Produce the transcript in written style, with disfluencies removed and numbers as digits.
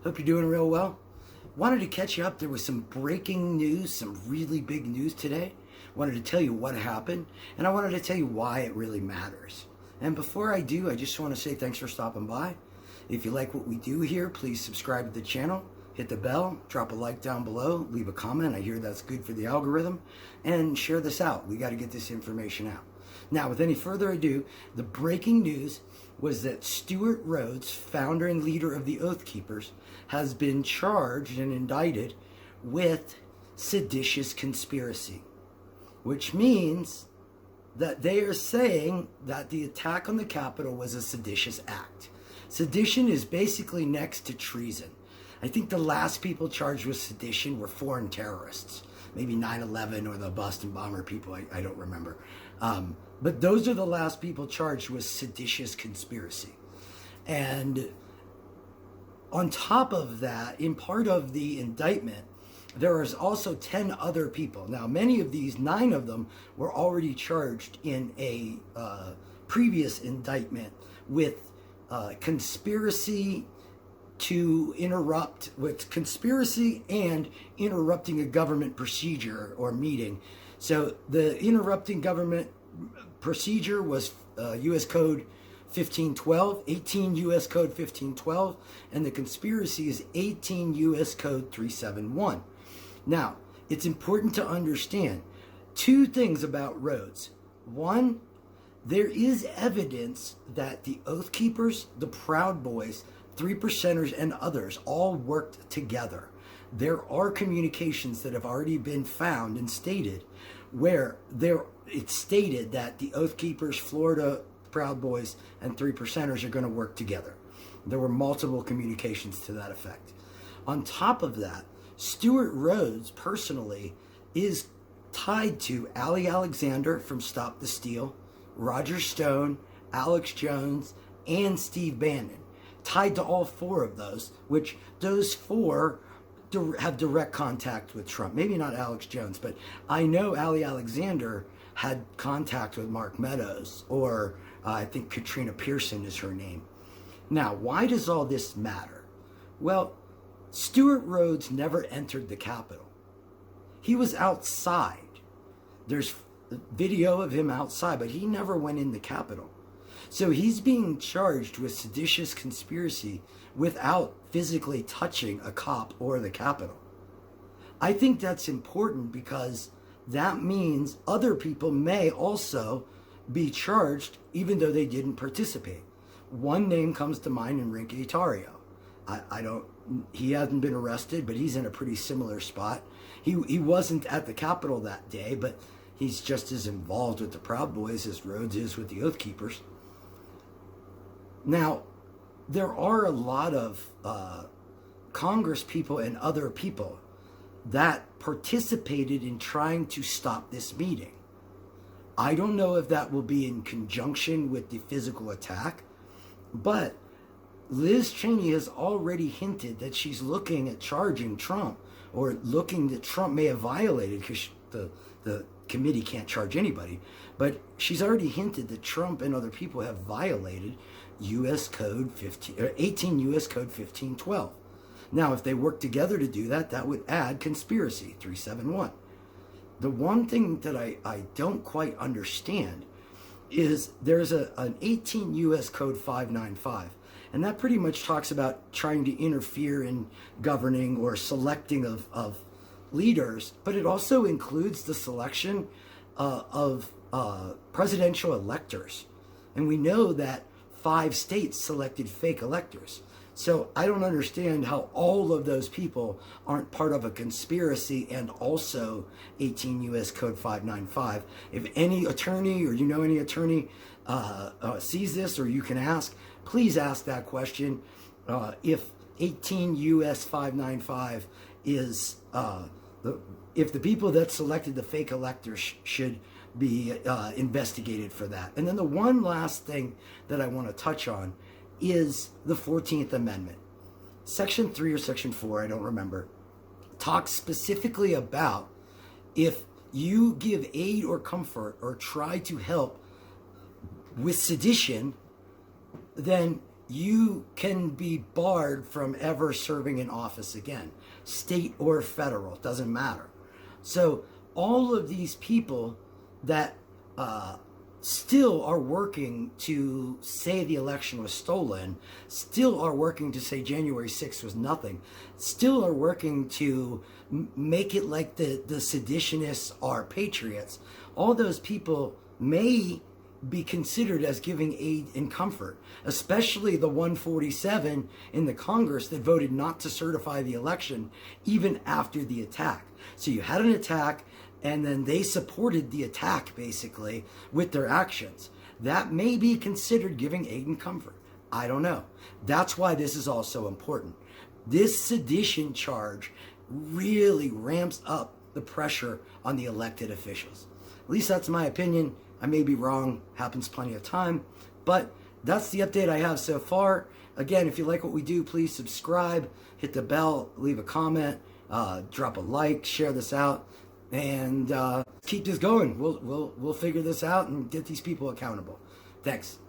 Hope you're doing real well. Wanted to catch you up. There was some breaking news, some really big news today. Wanted to tell you what happened, and I wanted to tell you why it really matters. And before I do, I just want to say thanks for stopping by. If you like what we do here, please subscribe to the channel, hit the bell, drop a like down below, leave a comment. I hear that's good for the algorithm, and share this out. We got to get this information out. Now, with any further ado, the breaking news was that Stewart Rhodes, founder and leader of the Oath Keepers, has been charged and indicted with seditious conspiracy, which means that they are saying that the attack on the Capitol was a seditious act. Sedition is basically next to treason. I think the last people charged with sedition were foreign terrorists, maybe 9/11 or the Boston bomber people, I don't remember. But those are the last people charged with seditious conspiracy. And on top of that, in part of the indictment, there is also 10 other people. Now, many of these, 9 of them, were already charged in a previous indictment with conspiracy to interrupt, with conspiracy and interrupting a government procedure or meeting. So the interrupting government procedure was U.S. Code 1512, 18 U.S. Code 1512, and the conspiracy is 18 U.S. Code 371. Now, it's important to understand 2 things about Rhodes. One, there is evidence that the Oath Keepers, the Proud Boys, 3%ers, and others all worked together. There are communications that have already been found and stated where it's stated that the Oath Keepers, Florida Proud Boys, and 3%ers are going to work together. There were multiple communications to that effect. On top of that, Stewart Rhodes personally is tied to Ali Alexander from Stop the Steal, Roger Stone, Alex Jones, and Steve Bannon. Tied to all 4 of those, which those 4 have direct contact with Trump. Maybe not Alex Jones, but I know Ali Alexander had contact with Mark Meadows, or I think Katrina Pearson is her name. Now, why does all this matter? Well, Stewart Rhodes never entered the Capitol. He was outside. There's video of him outside, but he never went in the Capitol. So he's being charged with seditious conspiracy without physically touching a cop or the Capitol. I think that's important because that means other people may also be charged even though they didn't participate. One name comes to mind, Enrique Tarrio. He hasn't been arrested, but he's in a pretty similar spot. He wasn't at the Capitol that day, but he's just as involved with the Proud Boys as Rhodes is with the Oath Keepers. Now, there are a lot of Congress people and other people that participated in trying to stop this meeting. I don't know if that will be in conjunction with the physical attack, but Liz Cheney has already hinted that she's looking at charging Trump, or looking that Trump may have violated, because the committee can't charge anybody, but she's already hinted that Trump and other people have violated U.S. Code 18 U.S. Code 1512. Now, if they work together to do that, that would add conspiracy 371. The one thing that I don't quite understand is there's an 18 U.S. Code 595, and that pretty much talks about trying to interfere in governing or selecting of leaders, but it also includes the selection of presidential electors. And we know that 5 states selected fake electors. So I don't understand how all of those people aren't part of a conspiracy and also 18 U.S. Code 595. If any attorney, or you know any attorney, sees this, or you can ask, please ask that question. If 18 U.S. 595 is, if the people that selected the fake electors should be investigated for that. And then the one last thing that I want to touch on is the 14th Amendment. Section 3 or Section 4, I don't remember, talks specifically about if you give aid or comfort or try to help with sedition, then you can be barred from ever serving in office again, state or federal, doesn't matter. So all of these people that still are working to say the election was stolen, still are working to say January 6th was nothing, still are working to make it like the seditionists are patriots, all those people may be considered as giving aid and comfort, especially the 147 in the Congress that voted not to certify the election even after the attack. So you had an attack, and then they supported the attack basically with their actions. That may be considered giving aid and comfort. I don't know. That's why this is also important. This sedition charge really ramps up the pressure on the elected officials. At least that's my opinion. I may be wrong, happens plenty of time, but that's the update I have so far. Again, if you like what we do, please subscribe, hit the bell, leave a comment, drop a like, share this out, and keep this going. We'll figure this out and get these people accountable. Thanks.